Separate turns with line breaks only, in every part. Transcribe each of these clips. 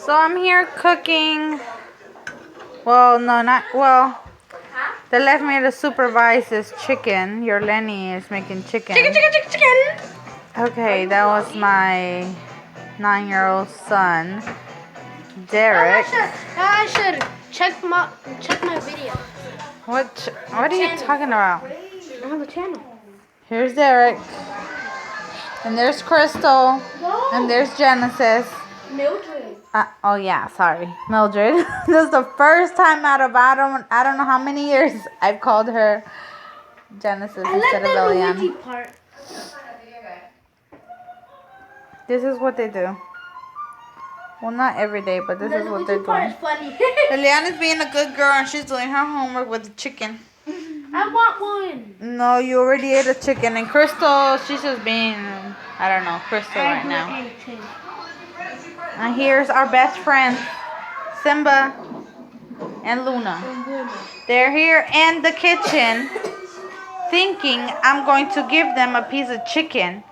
So I'm here cooking. Well, no, not well. They left me to supervise this chicken. Your Lenny is making chicken.
Chicken.
Okay, that was my 9-year-old son, Derek.
I should check my video.
What are you talking about?
I have a channel.
Here's Derek. And there's Crystal. And there's Genesis.
Mildred.
Oh yeah, sorry, Mildred. This is the first time out of I don't know how many years I've called her Genesis instead of Lilian.
Luigi part.
This is what they do. Well, not every day, but this is what they're doing.
Is funny.
Lilian is being a good girl and she's doing her homework with the chicken.
I want one.
No, you already ate a chicken. And Crystal, she's just being, I don't know, Crystal right now. And here's our best friends, Simba and Luna. They're here in the kitchen thinking I'm going to give them a piece of chicken,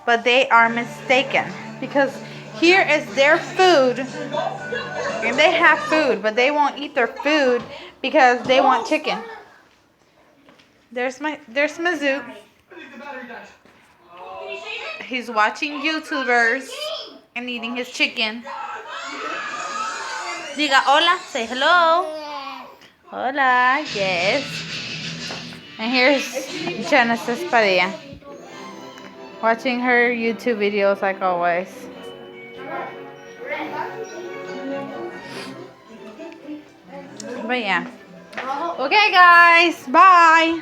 but they are mistaken because here is their food and they have food, but they won't eat their food because they want chicken. There's Mizzou. He's watching YouTubers and eating his chicken. Diga hola, say hello. Hola, yes. And here's Genesis Padilla, watching her YouTube videos like always. But yeah. Okay guys, bye.